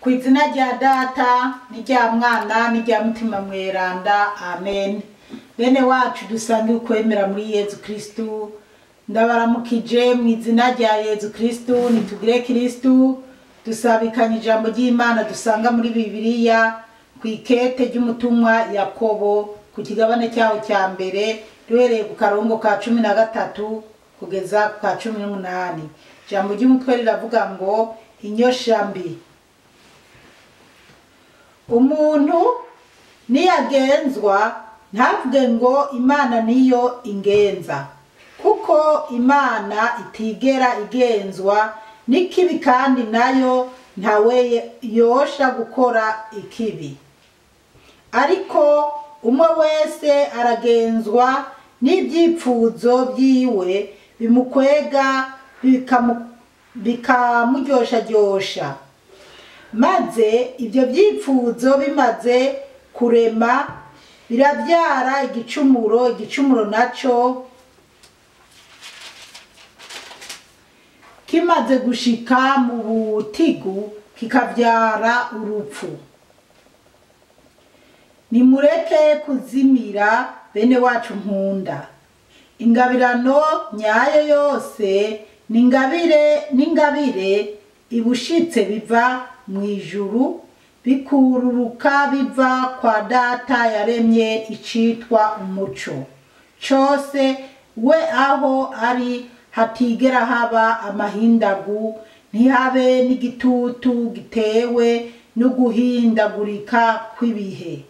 Kw'izina rya Data n'irya Mwana n'irya Mutima Mweranda, amen. Bene wacu dusange ukwemera muri Yezu Kristu, ndabaramukije mu izina rya Yezu Kristu. Nitugire Kristu, dusabikanye ijambo ry'Imana dusanga muri Bibiliya kw'ikete ry'umutumwa Yakobo ku kigabane cyaho cya mbere duhereye ku karongo ka 13 kugeza ku ka 18. Ijambo ry'umutwe riravuga ngo inyoshambi. Umuntu niyagenzwa ntavuge ngo Imana niyo ingenza, kuko Imana itigera igenzwa n'ikibi, kandi nayo ntawe yosha gukora ikibi. Ariko umwe wese aragenzwa n'ibyipfuzo byiwe bimukwega bikamuryosha, maze ibyo byipfuzo bimaze kurema birabyara igicumuro. Igicumuro naco kimaze gushika mu butigu kikabyara urupfu. Nimureke kuzimira bene wacu nkunda. Ingabirano nyayo yose n'ingabire ibushitse biva mwijuru, bikururuka biva kwa Data yaremye icitwa umuco. Cose we aho ari hatigera haba amahindagu, ntihabe n'igitutu gitewe no guhindagurika kw'ibihe.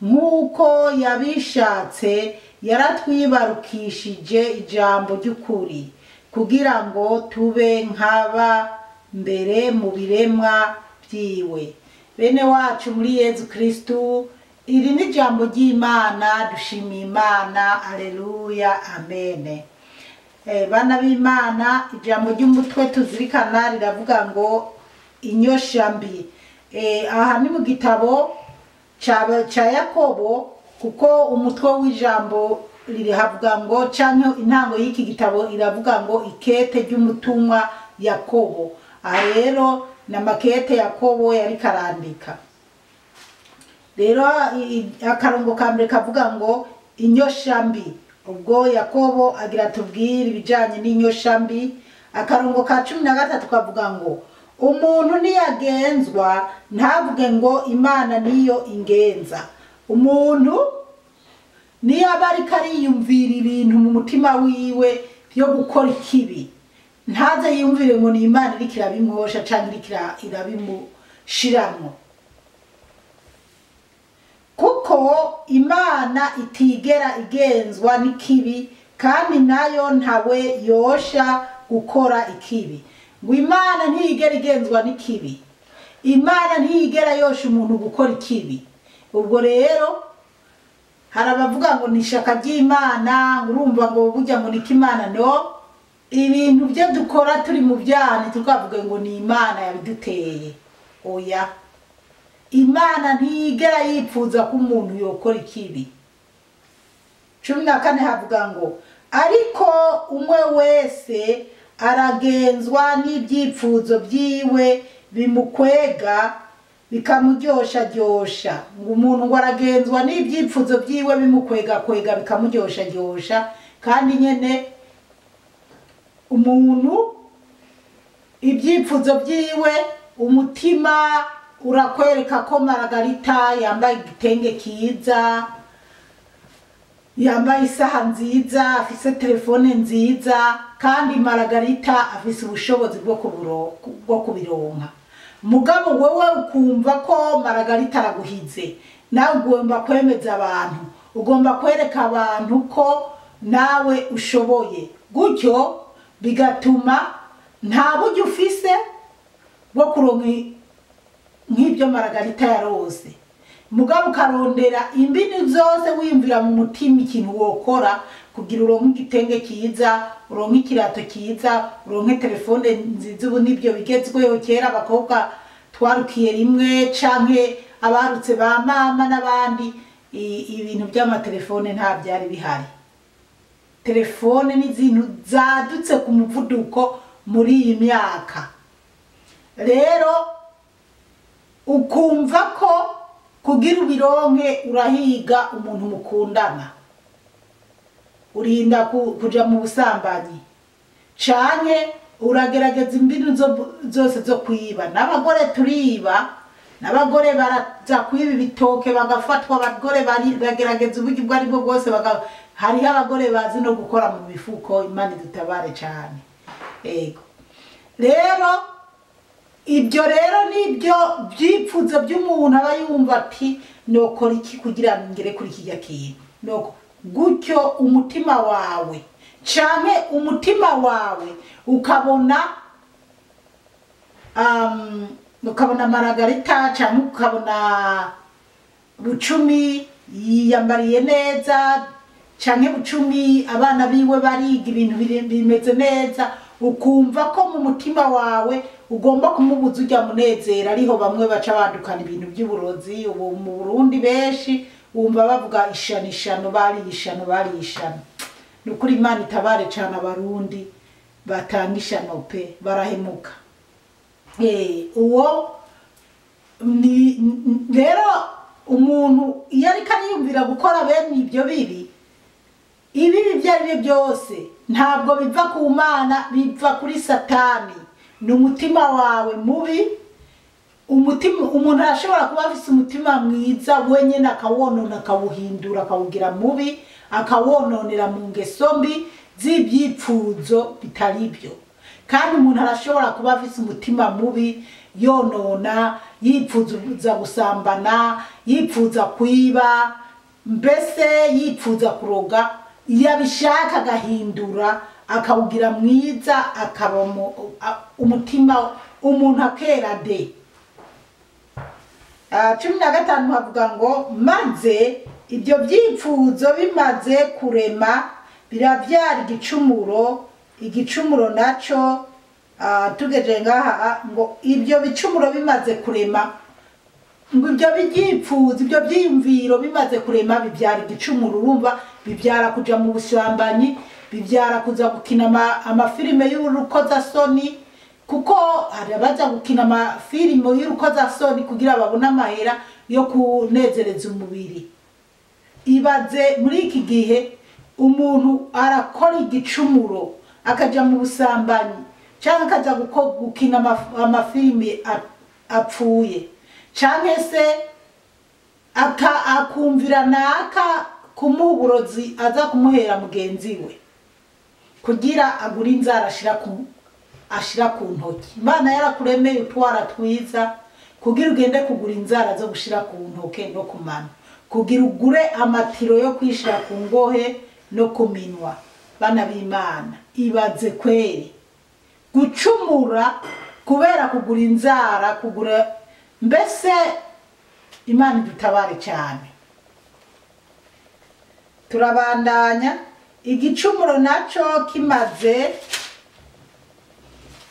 Nk'uko yabishatse yaratwibarukishije ijambo ry'ukuri, kugira ngo tube nk'aba mbere mu biremwa byiwe. Bene wacu muri Yezu Kristu, iri ni ijambo ry'Imana. Dushimiye Imana. Aleluya, amen. Bana b'Imana, ijambo ry'umutwe tuzirikana riravuga ngo inyoshambi. Aha ni mu gitabo ca Yakobo, kuko umutwe w'ijambo riravuga ngo, canke intango y'iki gitabo iravuga ngo ikete ry'umutumwa Yakobo. Aha rero na makete Yakobo yari karandika. Rero akarongo ka mbere kavuga ngo inyoshambi. Ubwo Yakobo agira tubwire ibijanye n'inyoshambi. Akarongo ka 13 kavuga ngo umuntu niyagenzwa ntavuge ngo Imana niyo ingenza. Umuntu niyaba ariko ariyumvira ibintu mu mutima wiwe byo gukora ikibi, ntaze yumvire ngo ni Imana iriko irabimwosha canke iriko irabimushiramwo, kuko Imana itigera igenzwa n'ikibi, kandi nayo ntawe yosha gukora ikibi. Ngo Imana ntiyigera igenzwa n'ikibi, Imana ntiyigera yosha umuntu gukora ikibi. Ubwo rero hari abavuga ngo ni ishaka ry'Imana, urumva ngo burya ngo niko Imana. No, ibintu byo dukora turi mu byane tukavuga ngo ni Imana yabiduteye. Oya, Imana ntiyigera yipfuza ko umuntu yokora ikibi. 14 havuga ngo ariko umwe wese aragenzwa n'ibyipfuzo byiwe bimukwega bikamuryosha. Ngo umuntu ngo aragenzwa n'ibyipfuzo byiwe bimukwega bikamuryosha. Kandi nyene umuntu ibyipfuzo byiwe, umutima urakwereka ko Maragarita yambaye igitenge kiza, yambaye isaha nziza, afise telefone nziza, kandi Maragarita afise ubushobozi bwo kubironka. Mugabo wewe ukumva ko Maragarita araguhize, nawe ugomba kwemeza abantu, ugomba kwereka abantu ko nawe ushoboye. Gutyo bigatuma nta buryo ufise bwo kuronka nk'ibyo Maragarita yarose. Mugabo ukarondera imbini zose wiyumvira mu mutima ikintu wokora kugira uronke igitenge kiza, uronke ikirato kiza, uronke telefone nziza. Ubu nibyo bigezweho. Kera abakobwa twarukiye rimwe, canke abarutse ba mama n'abandi, ibintu by'amatelefone nta byari bihari. Telefone ni izintu zadutse ku muvuduko muri iyi myaka. Rero ukumva ko kugira ubironke urahiga umuntu mukundana, urinda kuja mu busambanyi, canke uragerageza imbinu zose zo kwiba. N'abagore turiba, n'abagore baraza kwiba ibitoke bagafatwa, abagore bagerageza uburyo ubwo ari bwo bwose. Hariho abagore bazi no gukora mu mifuko, Imana idutabare cane. Ego rero ibyo rero nibyo byipfuzo by'umuntu aba yumva ati nokora iki kugira ngere kuri kijya kintu. Noko gutyo umutima wawe canke umutima wawe ukabona Maragarita canke ukabona Bucumi yiyambariye neza, canke Bucumi abana biwe bariga ibintu bimeze neza, ukumva ko mu mutima wawe ugomba kumubuza ujya munezera. Ariho bamwe baca bandukana ibintu by'uburozi. Ubu mu Burundi benshi wumva bavuga ishano barishano. Nukuri Imana itabare cyane abarundi batanga ishano pe, barahemuka. Uwo ni rero umuntu iyo ariko ariyumvira gukora bene ibyo bibi, ibibi ibyo ari byo byose ntabwo biva ku Mana, biva kuri Satani. Ni umutima wawe mubi. Umuntu arashobora kuba afise umutima mwiza wenyene akawonona, akawuhindura, akawugira mubi, akawononera mu ngeso mbi z'ibyipfuzo bitari byo. Kandi umuntu arashobora kuba afise umutima mubi, yonona, yipfuza gusambana, yipfuza kwiba, mbese yipfuza kuroga. Yabishaka agahindura, akawugira mwiza, akaba umutima umuntu akera de. 15 havuga ngo maze ibyo byipfuzo bimaze kurema birabyara igicumuro naco. Tugeje ngaha ngo ibyo bicumuro bimaze kurema, ngo ibyo byipfuzo, ibyo byiyumviro bimaze kurema bibyara igicumuro. Urumva bibyara kuja mu busambanyi, bibyara kuza gukina amafilime y'urukozasoni, kuko arabaza gukina amafilime y'urukozasoni kugira babone amahera yo kunezereza umubiri. Ibaze muri iki gihe umuntu arakora igicumuro akaja mu busambanyi, cyangwa akaja gukina amafilime apfuye, cyangwa se akumvira naka kumuha uburozi aza kumuhera mugenzi we kugira agura inzara ashira ku ntoki. Imana yarakuremeye utwara twiza kugira ugende kugura inzara zo gushira ku ntoke no ku mano, kugira ugure amatiro yo kwishira ku ngohe no ku minwa. Bana b'Imana, ibaze kweri gucumura kubera kugura inzara, kugura mbese. Imana idutabare cyane. Turabandanya. Igicumuro naco kimaze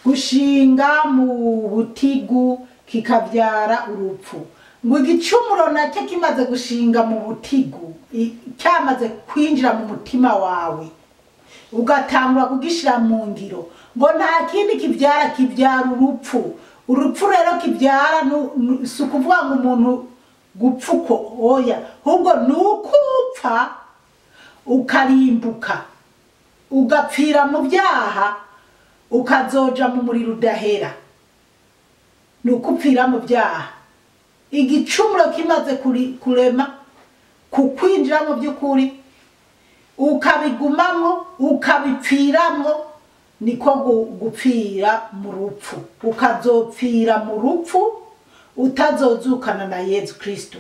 gushinga mu butigu kikabyara urupfu. Ngo igicumuro nacyo kimaze gushinga mu butigu, cyamaze kwinjira mu mutima wawe, ugatangura kugishira mu ngiro, ngo nta kindi kibyara urupfu. Urupfu rero kibyara si ukuvuga ngo umuntu gupfa uko, oya, ahubwo ni ukupfa ukarimbuka, ugapfira mu byaha, ukazoja mu muriro udahera. Ni ukupfira mu byaha. Igicumuro kimaze kurema, kukwinjira mu by'ukuri, ukabigumamo, ukabipfiramo, niko gupfira mu rupfu. Ukazopfira mu rupfu utazozukana na Yesu Kristo.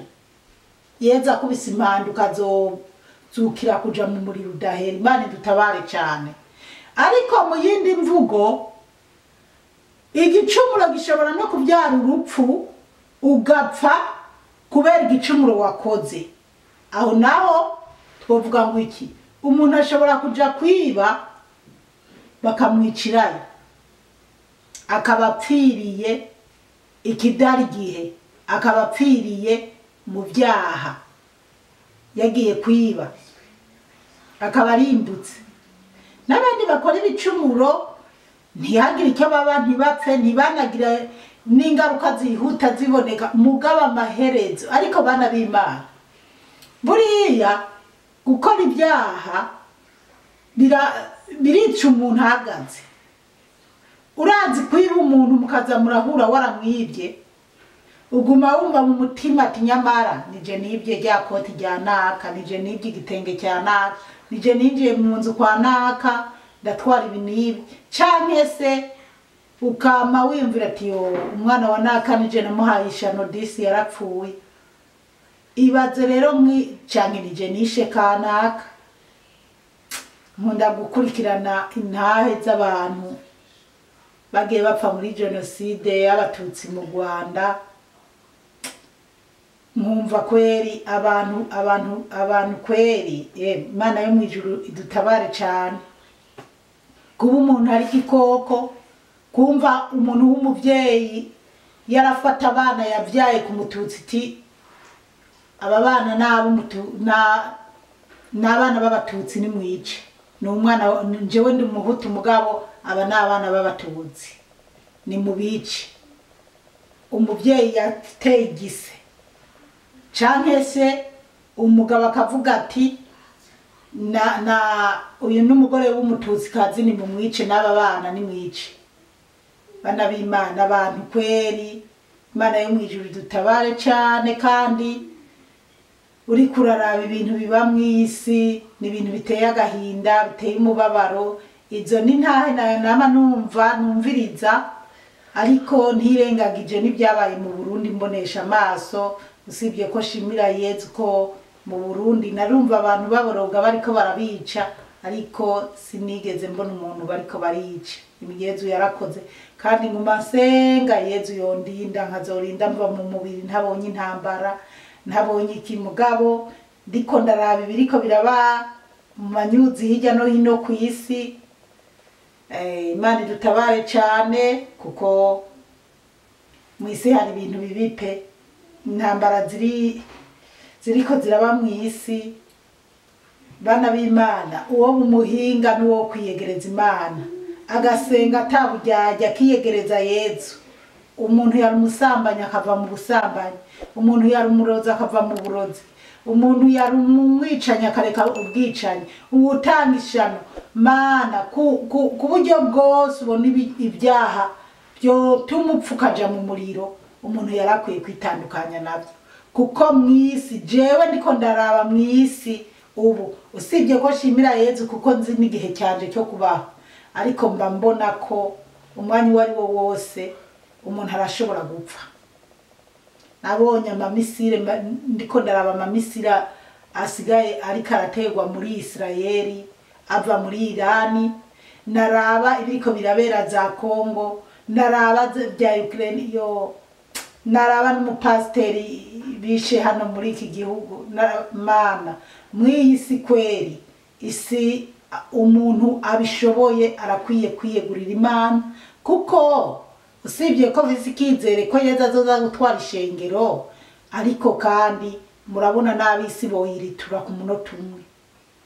Yesu akubise impanda ukazozukira kuja mu muriro udahera. Imana idutabare cyane. Ariko mu yindi mvugo, igicumuro gishobora no kubyara urupfu ugapfa kubera igicumuro wakoze. Aho naho twovuga ngo iki? Umuntu ashobora kuja kwiba bakamwicirayo, akaba apfiriye ikidari gihe, akaba apfiriye mu byaha, yagiye kwiba akaba arimbutse. N'abandi bakora ibicumuro ntihagire icyo baba, ntibapfe, ntibanagira n'ingaruka zihuta ziboneka mugaba amaherezo. Ariko bana b'Imana, buriya gukora ibyaha birica umuntu ahagaze. Urazi kwiba umuntu mukaza murahura waramwibye, uguma wumva mu mutima ati nyamara nije nibye rya koti rya naka, nije nibye igitenge cya naka, nije ninjiye mu nzu kwa naka ndatwara ibi n'ibi. Canke se ukama wiyumvira ati yo umwana wa naka nije namuhaye ishano disi yarapfuye. Ibaze rero canke nije nishe kanaka. Nkunda gukurikirana intahe z'abantu bagiye bapfa muri jenoside y'abatutsi mu Rwanda. Nkumva kweri abantu kweri Imana yo mwijuru idutabare cyane. Kuba umuntu ari kikoko, kumva umuntu w'umuvyeyi yarafata abana yavyaye ku mututsi iti aba bana n'abana b'abatutsi ni mwice. Ni umwana njewe ndi umuhutu mugabo aba n'abana b'abatutsi ni mubice. Umuvyeyi yateye igise. Canke se umugabo akavuga ati uyu n'umugore w'umututsi kazi ni mumwice n'aba bana ni mwice. Bana b'Imana, abantu kweri Imana yo mwijuru dutabare cyane. Kandi uri kuraraba ibintu biba mw'isi ni ibintu biteye agahinda, biteye umubabaro. Izo ni ntahe nama numviriza, ariko ntirengagije n'ibyabaye mu Burundi mbonesha amaso. Usibye ko shimira Yezu ko mu Burundi narumva abantu baboroga bariko barabica, ariko sinigeze mbona umuntu bariko barica. Yezu yarakoze kandi mu masenga Yezu yondinda nkazorinda mva mu mubiri ntabonye intambara, ntabonye ikimugabo ndiko ndaraba ibiriko biraba mu manyuzi hirya no hino ku isi. Imana idutabare cyane kuko mu isi hari ibintu bibi pe. Intambara ziriko ziraba mu isi. Bana b'Imana, uwo bumuhinga n'uwo kwiyegereza Imana agasenga ataburyarya akiyegereza Yezu. Umuntu yari umusambanyi akava mu busambanyi, umuntu yari umurozi akava mu burozi, umuntu yari umwicanyi akareka ubwicanyi, uwutanga ishano. Mana ku buryo bwose ubona ibyaha byo tumupfukaja mu muriro, umuntu yarakwiye kwitandukanya nabyo. Kuko mwisi jewe ndiko ndaraba mwisi ubu, usibye ko shimira Yezu kuko nzi n'igihe cyanje cyo kubaho, ariko mba mbona ko umwanya wari wo wose umuntu arashobora gupfa. Nabonye amamisire, ndiko ndaraba amamisire asigaye ariko arategwa muri Israeli ava muri Irani. Naraba ibiriko birabera za Kongo, naraba bya Ukraine, naraba n'umupasteri bishe hano muri iki gihugu. Mana mw'isi kweri isi umuntu abishoboye arakwiye kwiyegurira Imana, kuko usibye ko bizikizere ko Yezu azoza gutwara ishengero, ariko kandi murabona n'abisi boyiritura ku munota umwe.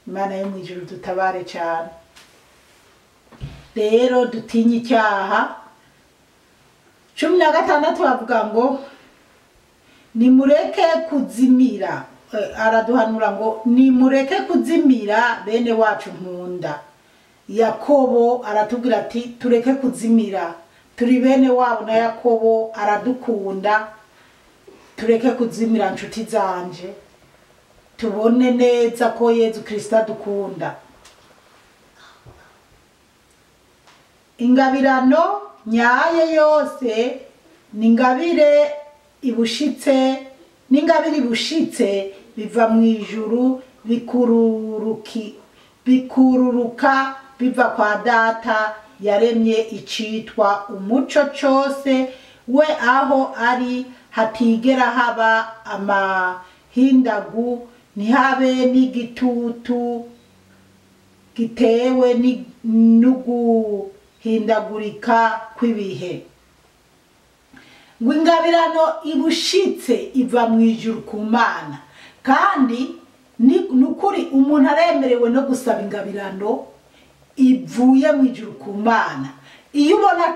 Imana yo mwijuru dutabare cyane. Rero dutinye icyaha. 16 bavuga ngo nimureke kuzimira. Araduhanura ngo nimureke kuzimira bene wacu nkunda. Yakobo aratubwira ati tureke kuzimira, turi bene wabo na Yakobo aradukunda. Tureke kuzimira nshuti zanje, tubone neza ko Yezu Kristo adukunda. Ingabirano nyaye yose ningabire ibushitse, n'ingabire ibushitse biva mu ijuru bikururuka biva kwa Data yaremye icitwa umuco cyose. We aho ari hatigera haba amahindagu, ntihabe n'igitutu gitewe n'uguhindagurika kw'ibihe. Ngo ingabirano ibushitse iva mu ijuru ku Mana, kandi nukuri umuntu aremerewe no gusaba ingabirano ivuye mu ijuru ku Mana. Iyo ubona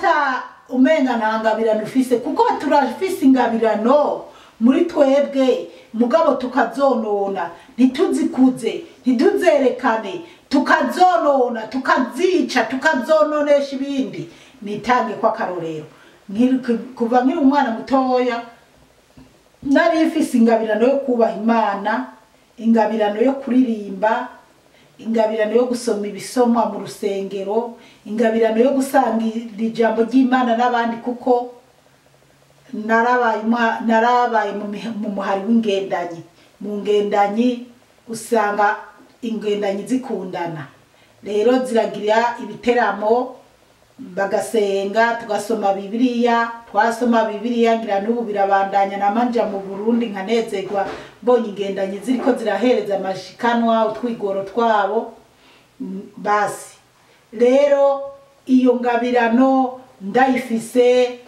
umenga nta ngabirano ufise, kuko turafise ingabirano muri twebwe mugabo tukazonona, ntituzikuze, ntituzerekane, tukazonona, tukazica, tukazononesha ibindi. Nitange kwa karorero, kuva nkiri umwana mutoya nari ifise ingabirano yo kubaha Imana, ingabirano yo kuririmba, ingabirano yo gusoma ibisomwa mu rusengero, ingabirano yo gusangira ijambo ry'Imana n'abandi, kuko narabaye mu muhari w'ingendanyi. Mu ngendanyi usanga ingendanyi zikundana, rero ziragira ibiteramo bagasenga, tugasoma Bibiliya, twasoma Bibiliya ngira n'ubu birabandanya namanja mu Burundi nkanezerwa mbonye ingendanyi ziriko zirahereza amashikanwa utwigoro twabo. Basi rero iyo ngabirano ndayifise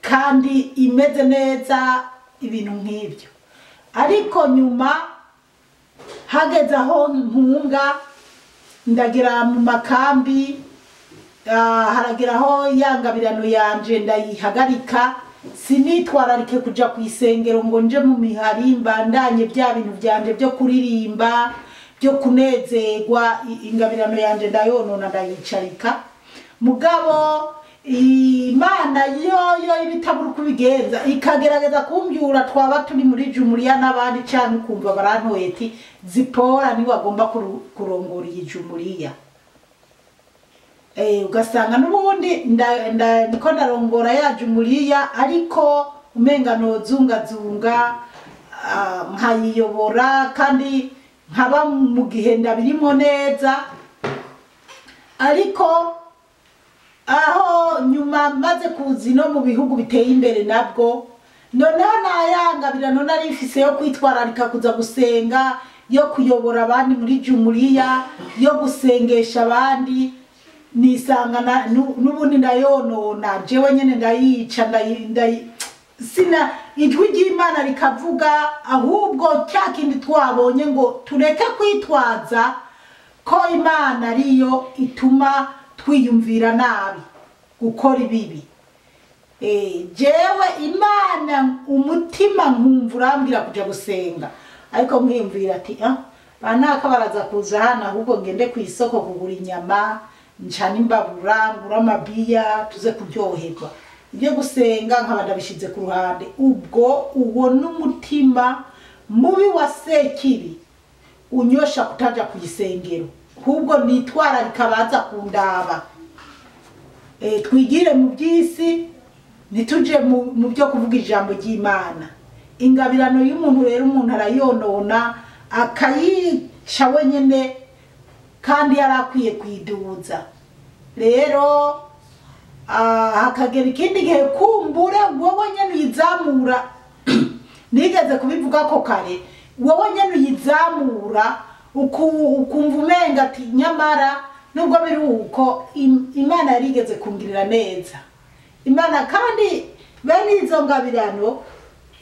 kandi imeze neza ibintu nk'ibyo. Ariko nyuma hageze aho mpunga ndagira mu makambi, harageraho ya ngabirano yanje ndayihagarika, sinitwararike kuja kwisengero ngo nje mu mihari mbandanye bya bintu byanje byo kuririmba, byo kunezerwa. Ingabirano yanje ndayonona ndayicarika, mugabo Imana yoyo ibitabura kubigenza ikagerageza kumbyura. Twaba turi muri jumuliya n'abandi cyane kumva barantoye ati Zipora ni wagomba kurongora iyi jumuliya. Ugasanga n'ubundi ndiko ndarongora ya jumuliya, ariko umenga nozungazunga nkayiyobora kandi nkaba mu gihe ndabirimo neza. Ariko aho nyuma maze kuzi no mu bihugu biteye imbere nabwo, noneho nayangabirano nari ifise yo kwitwararika kuza gusenga, yo kuyobora abandi muri jumuliya, yo gusengesha abandi, nisanga n'ubundi ndayonona jewe nyene ndayica. Sina ijwi ry'Imana rikavuga, ahubwo cya kindi twabonye ngo tureke kwitwaza ko Imana ariyo ituma twiyumvira nabi gukora ibibi. Jewe Imana umutima nkumva urambwira kuja gusenga, ariko mwiyumvira ati banaka baraza kuza hano, ahubwo ngende ku isoko kugura inyama, ncana imbabura, ngura amabiya, tuze kuryoherwa. Ibyo gusenga nkaba ndabishize ku ruhande. Ubwo uwo n'umutima mubi wa sekibi unyosha kutaja ku isengero, ahubwo nitwararika baza kundaba. Twigire mu by'isi, nituje mu byo kuvuga ijambo ry'Imana. Ingabirano y'umuntu rero umuntu arayonona akayica wenyene kandi yarakwiye kwiduza. Rero hakagera ikindi gihe kumbure wowe nyene uyizamura. Nigeze kubivuga ko kare, wowe nyene uyizamura ukumva umenga ati nyamara nubwo biri uko Imana yarigeze kungirira neza. Imana kandi bene izo ngabirano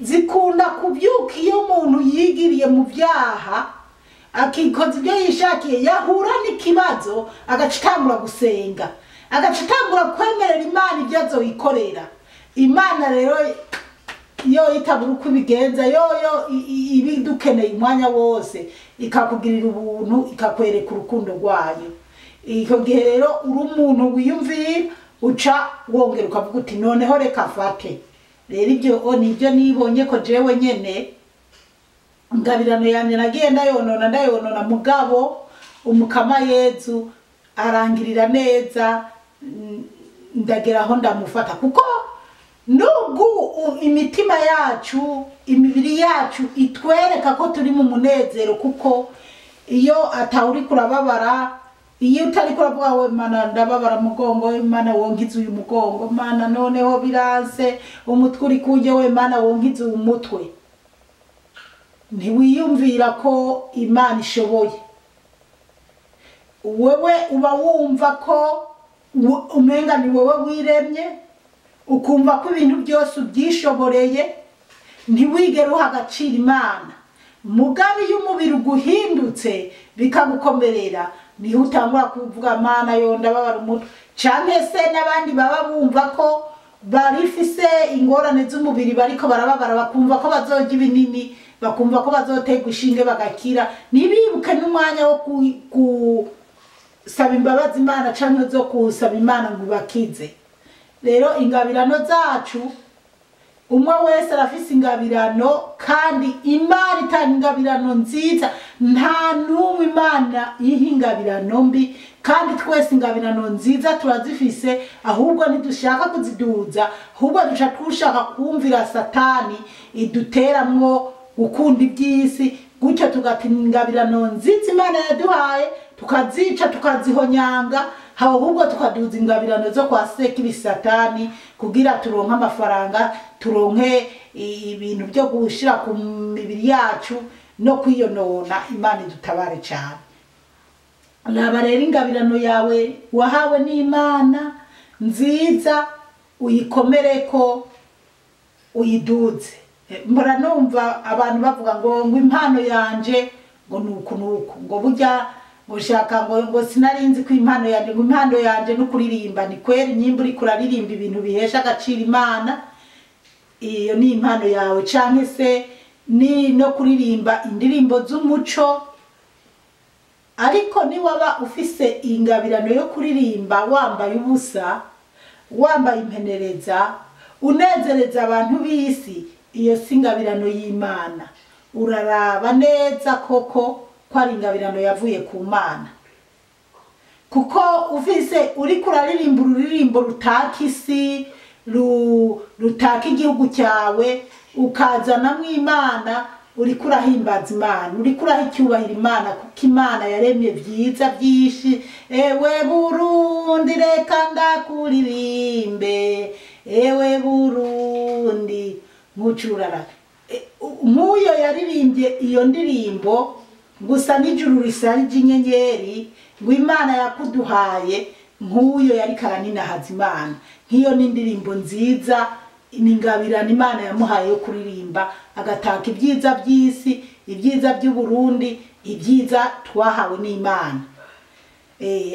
zikunda kubyuka iyo umuntu yigiriye mu byaha, akikoza ibyo yishakiye, yahura n'ikibazo agacitangura gusenga, agacitangura kwemerera Imana ibyo azoyikorera. Imana rero yo itabura uko ibigenza, yoyo ibidukeneye umwanya wose, ikakugirira ubuntu, ikakwereka urukundo rwayo. Icyo gihe rero uri umuntu wiyumvira, uca wongera ukavuga uti noneho reka fate. Rero ibyo nibyo nibonye ko jewe nyene ngabirano yanjye nagiye ndayonona, mugabo umukama Yezu arangirira neza, ndageraho ndamufata. Kuko nubwo imitima yacu, imibiri yacu itwereka ko turi mu munezero, kuko iyo atawuri kurababara, iyo utari kuravuga we Mana ndababara mugongo, we Mana wongize uyu mugongo, Mana noneho biranse, umutwe uri kunje, we Mana wongize uyu mutwe, ntiwiyumvira ko Imana ishoboye. Wewe uba wumva ko umenga ni wowe wiremye, ukumva ko ibintu byose ubyishoboreye, ntiwigere uha agaciro Imana. Mugabe iyo umubiri uguhindutse bikagukomerera, niho utangura kuvuga Mana yo ndababara umutwe. Canke se n'abandi baba bumva ko barifise ingorane z'umubiri bariko barababara bakumva ko bazoja ibinini bakumva ko bazoterwa ishinge bagakira nibibuke n'umwanya wo saba imbabazi Imana canke zo kusaba Imana ngo bakize. Rero ingabirano zacu umwe wese arafise ingabirano kandi Imana itanga ingabirano nziza nta numwe Imana yiha ingabirano mbi kandi twese ingabirano nziza turazifise ahubwo ntidushaka kuziduza ahubwo duca tushaka kumvira Satani iduteramwo gukunda iby'isi gutyo tugatina ingabirano nziza Imana yaduhaye tukazica tukazihonyanga ahubwo tukaduza ingabirano zo kwa Sekibi Satani kugira turonke amafaranga turonke ibintu byo gushira ku mibiri yacu no kwiyonona. Imana idutabare cyane. Laba rero ingabirano yawe wahawe n'Imana nziza uyikomereko uyiduze. Mbora numva abantu bavuga ngo impano yanje ngo nuku ngo burya ngo shaka ngo sinarinzi ko impano yanje ngo impano yanje no kuririmba ni kweri nyimba uri kuraririmba ibintu bihesha agaciro Imana iyo ni impano yawe canke se ni no kuririmba indirimbo z'umuco. Ariko ni waba ufise ingabirano yo kuririmba wambaye ubusa wambaye impenereza unezereza abantu b'isi iyo singabirano y'Imana. Uraraba neza koko ko ari ingabirano yavuye ku Mana kuko ufise uri kuraririmba ururirimbo rutaka isi rutaka igihugu cyawe ukazana mw'Imana uri kurahimbaza Imana uri kuraha icyubahira Imana kuko Imana yaremye byiza byinshi. Ewe Burundi reka ndakuririmbe ewe Burundi mucurara nk'uyo yaririmbye iyo ndirimbo gusa n'ijuru risari ry'inyenyeri ngo Imana yakuduhaye nk'uyo yari karaninahaza Imana. Nk'iyo n'indirimbo nziza n'ingabirano Imana yamuhaye yo kuririmba agataka ibyiza by'isi ibyiza by'Uburundi ibyiza twahawe n'Imana.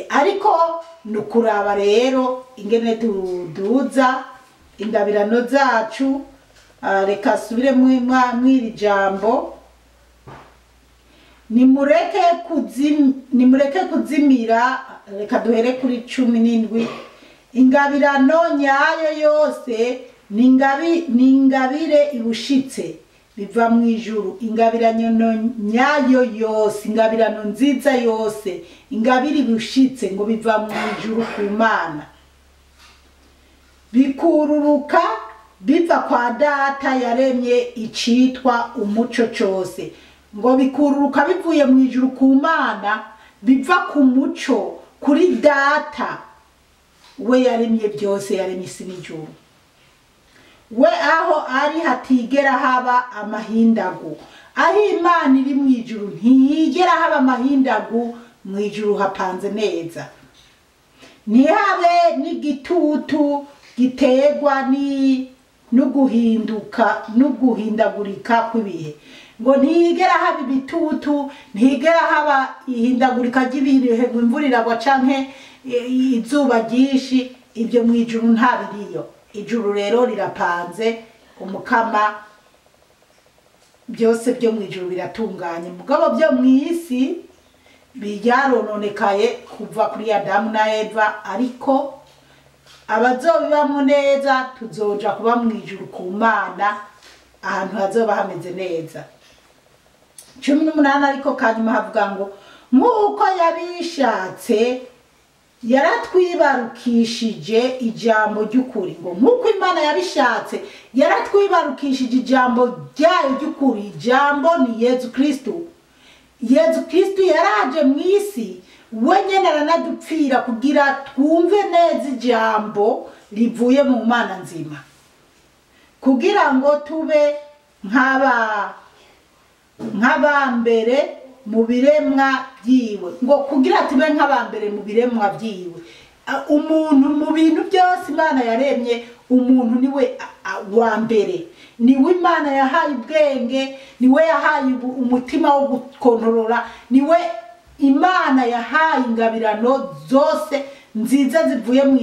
Ariko nukuraba rero ingene duduza ingabirano zacu. Reka subire mwiri jambo nimureke kuzimira. Reka duhere kuri 17. Ingabirano nyayo yose ningabire ibushitse biva mu ijuru. Ingabirano nyayo yose ingabirano nziza yose ingabire ibushitse ngo biva mu ijuru ku Mana bikururuka biva kwa data yaremye icitwa umuco cyose. Ngo bikururuka bivuye mu ijuru ku Mana biva ku muco kuri data we yaremye byose yaremye isi n'ijuru. We aho ari hatigera haba amahindagu. Aho Imana iri mu ijuru ntiyigera haba amahindagu. Mu ijuru hapanze neza ntihabe n'igitutu giterwa n'uguhindagurika kw'ibihe. Ngo ntihigera haba ibitutu ntihigera haba ihindagurika ry'ibihe ngo imvura iragwa canke izuba ryinshi. Ibyo mu ijuru nta biriyo. Ijuru rero rirapanze umukama byose byo mu ijuru biratunganye. Mugabo byo mu isi byarononekaye kuva kuri Adamu na Eva. Ariko abazobibamwo neza tuzoja kuba mu ijuru ku Mana ahantu hazoba hameze neza. 18 ariko kanyuma havuga ngo nk'uko yabishatse yaratwibarukishije ijambo ry'ukuri. Ngo nk'uko Imana yabishatse yaratwibarukishije ijambo ryayo ry'ukuri. Ijambo ni Yesu Kristo. Yesu Kristo yaraje mu isi wenyene aranadupfira kugira twumve neza ijambo rivuye mu Mana nzima kugira ngo tube nk'abambere mu biremwa byiwe. Ngo kugira tube nk'abambere mu biremwa byiwe. Umuntu mu bintu byose Imana yaremye umuntu niwe wa mbere. Niwe Imana yahaye ubwenge, niwe yahaye umutima wo gukontorora, niwe Imana yahaye ingabirano zose nziza zivuye mu